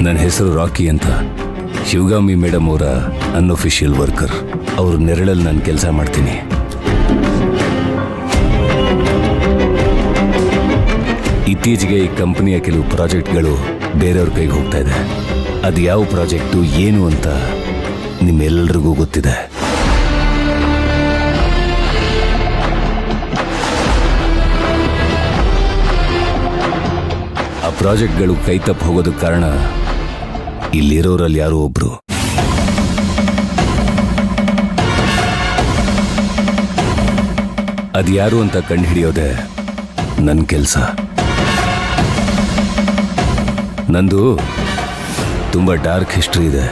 ನನ್ನ ಹೆಸರು ರಾಕಿ ಅಂತ. ಶಿವಗಾಮಿ ಮೇಡಮ್ ಅವರ ಅನ್ಅಫಿಷಿಯಲ್ ವರ್ಕರ್. ಅವ್ರ ನೆರಳಲ್ಲಿ ನಾನು ಕೆಲಸ ಮಾಡ್ತೀನಿ. ಇತ್ತೀಚೆಗೆ ಈ ಕಂಪನಿಯ ಕೆಲವು ಪ್ರಾಜೆಕ್ಟ್ಗಳು ಬೇರೆಯವ್ರ ಕೈಗೆ ಹೋಗ್ತಾ ಇದೆ. ಅದು ಯಾವ ಪ್ರಾಜೆಕ್ಟು ಏನು ಅಂತ ನಿಮ್ಮೆಲ್ಲರಿಗೂ ಗೊತ್ತಿದೆ. ಆ ಪ್ರಾಜೆಕ್ಟ್ಗಳು ಕೈ ತಪ್ಪು ಹೋಗೋದಕ್ಕೆ ಕಾರಣ ಇಲ್ಲಿರೋರಲ್ಲಿ ಯಾರೋ ಒಬ್ರು. ಅದ್ಯಾರು ಅಂತ ಕಂಡುಹಿಡಿಯೋದೆ ನನ್ನ ಕೆಲಸ. ನಂದು ತುಂಬ ಡಾರ್ಕ್ ಹಿಸ್ಟ್ರಿ ಇದೆ.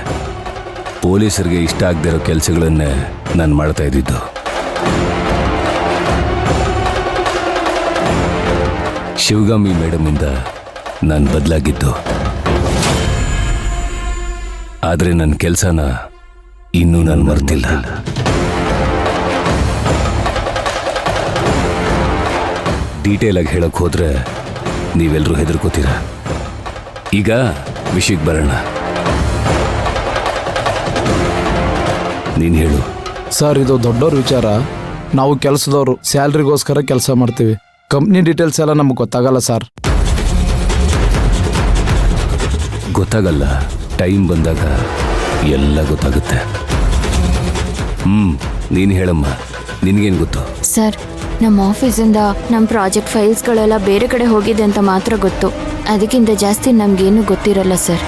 ಪೊಲೀಸರಿಗೆ ಇಷ್ಟ ಆಗದೆ ಇರೋ ಕೆಲಸಗಳನ್ನೇ ನಾನು ಮಾಡ್ತಾ ಇದ್ದಿದ್ದು. ಶಿವಗಾಮಿ ಮೇಡಮಿಂದ ನಾನು ಬದಲಾಗಿದ್ದು. ಆದರೆ ನನ್ನ ಕೆಲಸನ ಇನ್ನೂ ನಾನು ಮರ್ತಿಲ್ಲ. ಡೀಟೇಲ್ ಆಗಿ ಹೇಳಕ್ ಹೋದ್ರೆ ನೀವೆಲ್ಲರೂ ಹೆದರ್ಕೋತೀರ. ಈಗ ವಿಷಯಕ್ಕೆ ಬರೋಣ. ನೀನು ಹೇಳು. ಸರ್, ಇದು ದೊಡ್ಡವ್ರ ವಿಚಾರ. ನಾವು ಕೆಲಸದವರು ಸ್ಯಾಲ್ರಿಗೋಸ್ಕರ ಕೆಲಸ ಮಾಡ್ತೀವಿ. ಕಂಪ್ನಿ ಡೀಟೇಲ್ಸ್ ಎಲ್ಲ ನಮ್ಗೆ ಗೊತ್ತಾಗಲ್ಲ ಸರ್. ಗೊತ್ತಾಗಲ್ಲ. ಟೈಮ್ ಬಂದಾಗ ಎಲ್ಲ ಗೊತ್ತಾಗುತ್ತೆ. ನೀನು ಹೇಳಮ್ಮ, ನಿನಗೇನು ಗೊತ್ತು? ಸರ್, ನಮ್ಮ ಆಫೀಸಿಂದ ನಮ್ಮ ಪ್ರಾಜೆಕ್ಟ್ ಫೈಲ್ಸ್ಗಳೆಲ್ಲ ಬೇರೆ ಕಡೆ ಹೋಗಿದೆ ಅಂತ ಮಾತ್ರ ಗೊತ್ತು. ಅದಕ್ಕಿಂತ ಜಾಸ್ತಿ ನಮಗೇನು ಗೊತ್ತಿರಲ್ಲ ಸರ್.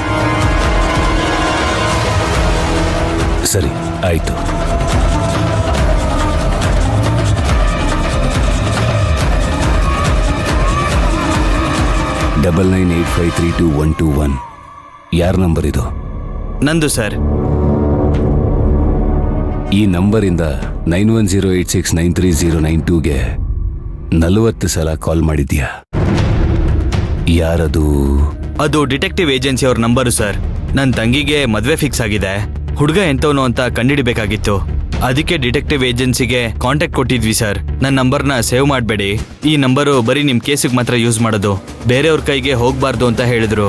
ಸರಿ, ಆಯಿತು. ಡಬಲ್ 98532121 ಯಾರ ನಂಬರ್ ಇದು? ನಂದು ಸರ್. ಈ ನಂಬರಿಂದ 9108693092ಗೆ 40 ಸಲ ಕಾಲ್ ಮಾಡಿದ್ಯಾ? ಯಾರದು? ಅದು ಡಿಟೆಕ್ಟಿವ್ ಏಜೆನ್ಸಿ ಅವ್ರ ನಂಬರು ಸರ್. ನನ್ನ ತಂಗಿಗೆ ಮದುವೆ ಫಿಕ್ಸ್ ಆಗಿದೆ. ಹುಡುಗ ಎಂತವನು ಅಂತ ಕಂಡುಹಿಡಿಬೇಕಾಗಿತ್ತು. ಅದಕ್ಕೆ ಡಿಟೆಕ್ಟಿವ್ ಏಜೆನ್ಸಿಗೆ ಕಾಂಟ್ಯಾಕ್ಟ್ ಕೊಟ್ಟಿದ್ವಿ ಸರ್. ನನ್ನ ನಂಬರ್ನ ಸೇವ್ ಮಾಡಬೇಡಿ. ಈ ನಂಬರು ಬರೀ ನಿಮ್ಮ ಕೇಸಿಗೆ ಮಾತ್ರ ಯೂಸ್ ಮಾಡೋದು, ಬೇರೆಯವ್ರ ಕೈಗೆ ಹೋಗಬಾರ್ದು ಅಂತ ಹೇಳಿದ್ರು.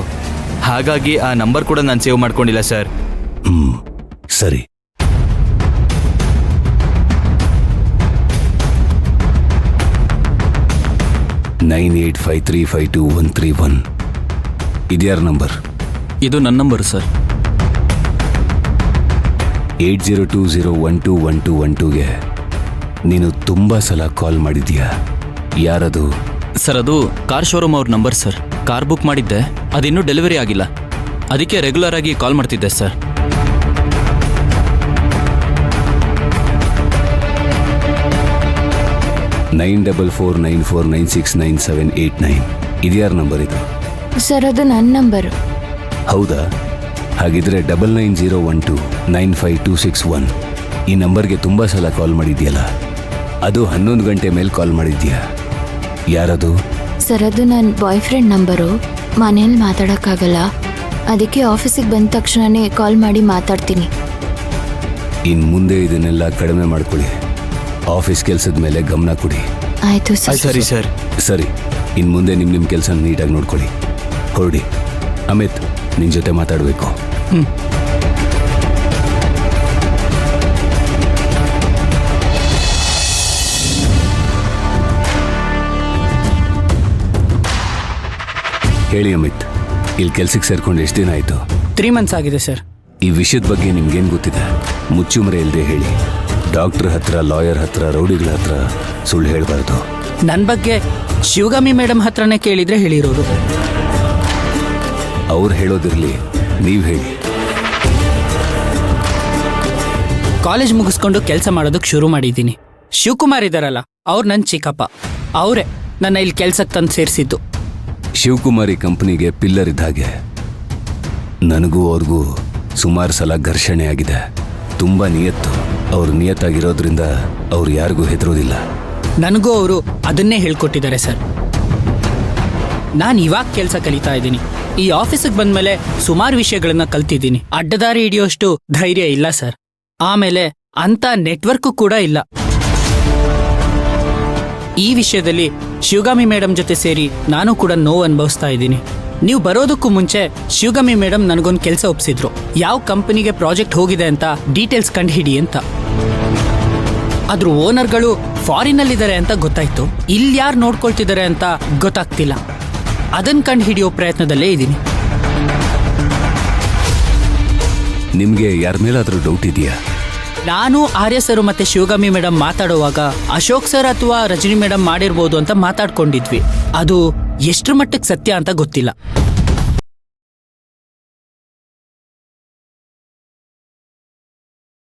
ಹಾಗಾಗಿ ಆ ನಂಬರ್ ಕೂಡ ನಾನು ಸೇವ್ ಮಾಡ್ಕೊಂಡಿಲ್ಲ ಸರ್. ಸರಿ. (9853523131) ಇದ್ಯಾರ ನಂಬರ್? ಇದು ನನ್ನ ನಂಬರ್ ಸರ್. 8020121212ಗೆ ನೀನು ತುಂಬ ಸಲ ಕಾಲ್ ಮಾಡಿದ್ಯಾ? ಯಾರದು? ಸರ್, ಅದು ಕಾರ್ ಶೋರೂಮ್ ಅವ್ರ ನಂಬರ್ ಸರ್. ಕಾರ್ ಬುಕ್ ಮಾಡಿದ್ದೆ, ಅದಿನ್ನೂ ಡೆಲಿವರಿ ಆಗಿಲ್ಲ. ಅದಕ್ಕೆ ರೆಗ್ಯುಲರ್ ಆಗಿ ಕಾಲ್ ಮಾಡ್ತಿದ್ದೆ ಸರ್. (944949699789) ಇದ್ಯಾರ ನಂಬರ್ ಇದು? ಸರ್, ಅದು ನನ್ನ ನಂಬರು. ಹೌದಾ? ಹಾಗಿದ್ರೆ 9901295261 ಈ ನಂಬರ್ಗೆ ತುಂಬ ಸಲ ಕಾಲ್ ಮಾಡಿದ್ಯಲ್ಲ, ಅದು 11 ಗಂಟೆ ಮೇಲೆ ಕಾಲ್ ಮಾಡಿದ್ಯಾ? ಯಾರದು? ಸರ್, ಅದು ನನ್ನ ಬಾಯ್ ಫ್ರೆಂಡ್ ನಂಬರು. ಮನೇಲಿ ಮಾತಾಡೋಕ್ಕಾಗಲ್ಲ, ಅದಕ್ಕೆ ಆಫೀಸಿಗೆ ಬಂದ ತಕ್ಷಣನೇ ಕಾಲ್ ಮಾಡಿ ಮಾತಾಡ್ತೀನಿ. ಇನ್ನು ಮುಂದೆ ಇದನ್ನೆಲ್ಲ ಕಡಿಮೆ ಮಾಡ್ಕೊಳ್ಳಿ. ಆಫೀಸ್ ಕೆಲಸದ ಮೇಲೆ ಗಮನ ಕೊಡಿ. ಆಯಿತು ಸರ್. ಸರಿ ಸರ್. ಸರಿ, ಇನ್ನು ಮುಂದೆ ನಿಮ್ಮ ಕೆಲಸ ನೀಟಾಗಿ ನೋಡ್ಕೊಳ್ಳಿ. ಹೊರಡಿ. ಅಮಿತ್, ನಿನ್ನ ಜೊತೆ ಮಾತಾಡಬೇಕು. ಹೇಳಿ ಅಮಿತ್, ಇಲ್ಲಿ ಕೆಲ್ಸಕ್ಕೆ ಸೇರ್ಕೊಂಡು ಎಷ್ಟು ದಿನ ಆಯಿತು? 3 months ಆಗಿದೆ ಸರ್. ಈ ವಿಷಯದ ಬಗ್ಗೆ ನಿಮ್ಗೇನು ಗೊತ್ತಿದೆ? ಮುಚ್ಚುಮರೆ ಇಲ್ಲದೆ ಹೇಳಿ. ಡಾಕ್ಟರ್ ಹತ್ರ, ಲಾಯರ್ ಹತ್ರ, ರೌಡಿಗಳ ಹತ್ರ ಸುಳ್ಳು ಹೇಳಬಾರ್ದು. ನನ್ನ ಬಗ್ಗೆ ಶಿವಗಾಮಿ ಮೇಡಮ್ ಹತ್ರನೇ ಕೇಳಿದ್ರೆ ಹೇಳಿರೋದು. ಅವ್ರು ಹೇಳೋದಿರಲಿ, ನೀವು ಹೇಳಿ. ಕಾಲೇಜ್ ಮುಗಿಸ್ಕೊಂಡು ಕೆಲಸ ಮಾಡೋದಕ್ಕೆ ಶುರು ಮಾಡಿದ್ದೀನಿ. ಶಿವಕುಮಾರ್ ಇದ್ದಾರಲ್ಲ, ಅವ್ರು ನನ್ನ ಚಿಕ್ಕಪ್ಪ. ಅವರೇ ನನ್ನ ಇಲ್ಲಿ ಕೆಲ್ಸಕ್ಕೆ ತಂದು ಸೇರಿಸಿದ್ದು. ಶಿವಕುಮಾರಿ ಕಂಪನಿಗೆ ಪಿಲ್ಲರ್ ಇದ್ದ ಹಾಗೆ. ನನಗೂ ಅವ್ರಿಗೂ ಸುಮಾರು ಸಲ ಘರ್ಷಣೆ ಆಗಿದೆ. ತುಂಬ ನಿಯತ್ತು. ಅವ್ರು ನಿಯತ್ತಾಗಿರೋದ್ರಿಂದ ಅವ್ರು ಯಾರಿಗೂ ಹೆದರೋದಿಲ್ಲ. ನನಗೂ ಅವರು ಅದನ್ನೇ ಹೇಳ್ಕೊಟ್ಟಿದ್ದಾರೆ ಸರ್. ನಾನು ಇವಾಗ ಕೆಲಸ ಕಲಿತಾ ಇದ್ದೀನಿ. ಈ ಆಫೀಸಿಗೆ ಬಂದಮೇಲೆ ಸುಮಾರು ವಿಷಯಗಳನ್ನ ಕಲ್ತಿದ್ದೀನಿ. ಅಡ್ಡದಾರಿ ಹಿಡಿಯೋಷ್ಟು ಧೈರ್ಯ ಇಲ್ಲ ಸರ್. ಆಮೇಲೆ ಅಂತ ನೆಟ್ವರ್ಕು ಕೂಡ ಇಲ್ಲ. ಈ ವಿಷಯದಲ್ಲಿ ಶಿವಗಾಮಿ ಮೇಡಮ್ ಜೊತೆ ಸೇರಿ ನಾನು ಕೂಡ ನೋವು ಅನುಭವಿಸ್ತಾ ಇದ್ದೀನಿ. ನೀವು ಬರೋದಕ್ಕೂ ಮುಂಚೆ ಶಿವಗಾಮಿ ಮೇಡಮ್ ನನಗೊಂದು ಕೆಲಸ ಒಪ್ಸಿದ್ರು. ಯಾವ ಕಂಪನಿಗೆ ಪ್ರಾಜೆಕ್ಟ್ ಹೋಗಿದೆ ಅಂತ ಡೀಟೇಲ್ಸ್ ಕಂಡು ಹಿಡಿ ಅಂತ. ಅದ್ರ ಓನರ್ಗಳು ಫಾರಿನಲ್ಲಿದ್ದಾರೆ ಅಂತ ಗೊತ್ತಾಯ್ತು. ಇಲ್ಲಿ ಯಾರು ನೋಡ್ಕೊಳ್ತಿದ್ದಾರೆ ಅಂತ ಗೊತ್ತಾಗ್ತಿಲ್ಲ. ಅದನ್ನ ಕಂಡು ಹಿಡಿಯೋ ಪ್ರಯತ್ನದಲ್ಲೇ ಇದ್ದೀನಿ. ನಿಮ್ಗೆ ಯಾರ ಮೇಲಾದ್ರೂ ಡೌಟ್ ಇದೆಯಾ? ನಾನು ಆರ್ಯ ಸರ್ ಮತ್ತೆ ಶಿವಗಾಮಿ ಮೇಡಮ್ ಮಾತಾಡುವಾಗ ಅಶೋಕ್ ಸರ್ ಅಥವಾ ರಜನಿ ಮೇಡಮ್ ಮಾಡಿರ್ಬೋದು ಅಂತ ಮಾತಾಡ್ಕೊಂಡಿದ್ವಿ. ಅದು ಎಷ್ಟರ ಮಟ್ಟಕ್ಕೆ ಸತ್ಯ ಅಂತ ಗೊತ್ತಿಲ್ಲ.